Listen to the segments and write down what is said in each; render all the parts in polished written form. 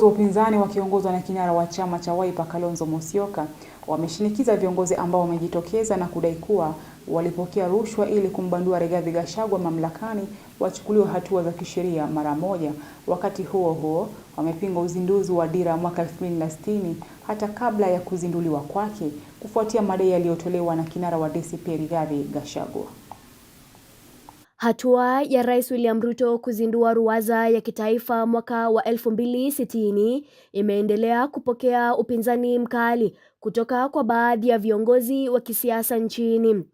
Viongozi wa upinzani wakiongozwa na kinara wa chama cha Wiper Kalonzo Musyoka wameshinikiza viongozi ambao wamejitokeza na kudai kuwa walipokea rushwa ili kumbandua Rigathi Gachagua mamlakani wachukuliwe hatua za kisheria mara moja. Wakati huo huo, wamepinga uzinduzi wa dira mwaka 2060 hata kabla ya kuzinduliwa kwake, kufuatia madai yaliyotolewa na kinara wa DCP Rigathi Gachagua. Hatua ya Rais William Ruto kuzindua ruwaza ya kitaifa mwaka wa 2060 imeendelea kupokea upinzani mkali kutoka kwa baadhi ya viongozi wa kisiasa nchini.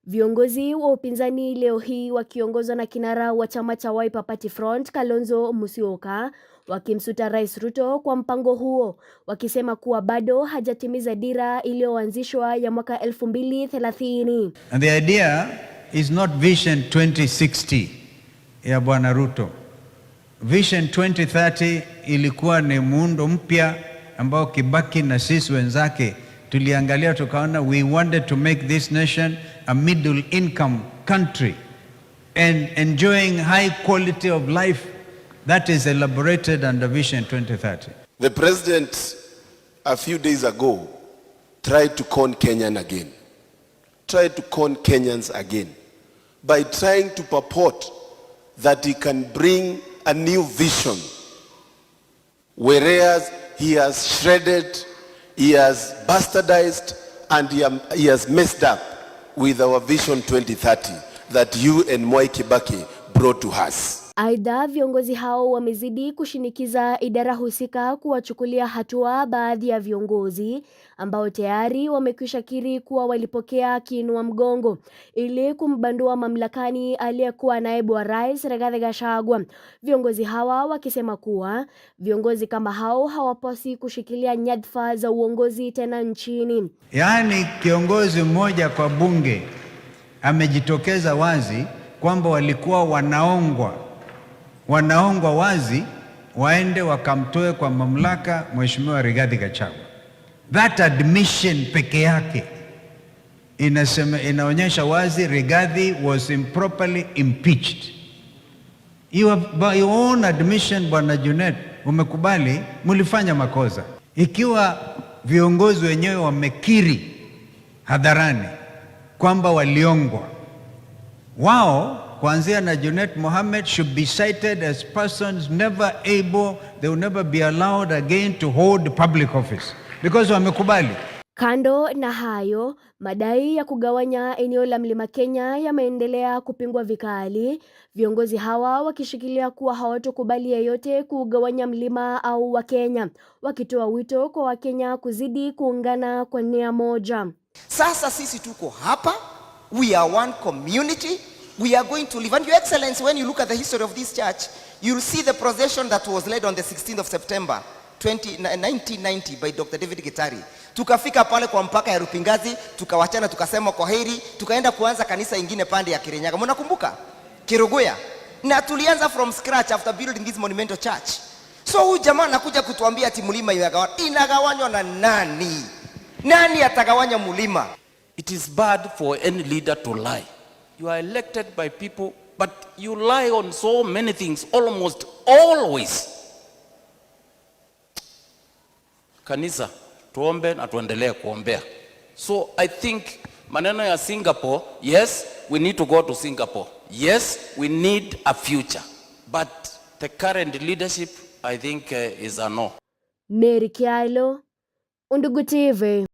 Viongozi wa upinzani leo hii wakiongozwa na kinara wa chama cha Wiper Party Front Kalonzo Musyoka wakimsuta Rais Ruto kwa mpango huo, wakisema kuwa bado hajatimiza dira iliyoanzishwa ya mwaka 2030. And the idea is not Vision 2060 ya Bwana Ruto. Vision 2030 ilikuwa ni muundo mpya ambao Kibaki na sisi wenzake tuliangalia tukaona we wanted to make this nation a middle income country and enjoying high quality of life that is elaborated under Vision 2030. The president a few days ago tried to con Kenyans again by trying to purport that he can bring a new vision, whereas he has shredded, he has bastardized, and he has messed up with our Vision 2030 that you and Mwai Kibaki brought to us. Aidha, viongozi hao wamezidi kushinikiza idara husika kuwachukulia hatua baadhi ya viongozi ambao tayari wamekwisha kiri kuwa walipokea kiinua mgongo ili kumbandua mamlakani aliyekuwa naibu wa rais Rigathi Gachagua. Viongozi hawa wakisema kuwa viongozi kama hao hawapaswi kushikilia nyadhifa za uongozi tena nchini. Yaani kiongozi mmoja kwa bunge amejitokeza wazi kwamba walikuwa wanaongwa wazi waende wakamtoe kwa mamlaka Mheshimiwa Rigathi Gachagua. That admission peke yake inaonyesha wazi Rigathi was improperly impeached. By your own admission, Bwana Junet, umekubali mulifanya makosa. Ikiwa viongozi wenyewe wamekiri hadharani kwamba waliongwa, wao kuanzia na Junet Mohammed should be cited as persons never able, they will never be allowed again to hold public office because wamekubali. Kando na hayo, madai ya kugawanya eneo la Mlima Kenya yameendelea kupingwa vikali, viongozi hawa wakishikilia kuwa hawatokubali yeyote kugawanya mlima au Wakenya, wakitoa wito kwa Wakenya kuzidi kuungana kwa nia moja. Sasa sisi tuko hapa, we are one community. We are going to live. And Your Excellency, when you look at the history of this church, you'll see the procession that was led on the 16th of September 1990 by Dr. David Gitari. Tukafika pale kwa mpaka ya Rupingazi, tukawachana, tukasema kwa heri, tukaenda kuanza kanisa ingine pande ya Kirinyaga. Mnakumbuka? Kiruguya. Na tulianza from scratch after building this monumental church. So huyu jamaa anakuja kutuambia ati mlima inagawanywa na nani? Nani atagawanya mlima? It is bad for any leader to lie. You are elected by people, but you lie on so many things, almost always. Kanisa, tuombe na tuendelee kuombea. So I think maneno ya Singapore, yes, we need to go to Singapore. Yes, we need a future. But the current leadership, I think, is a no. Mary Kialo, Undugu TV.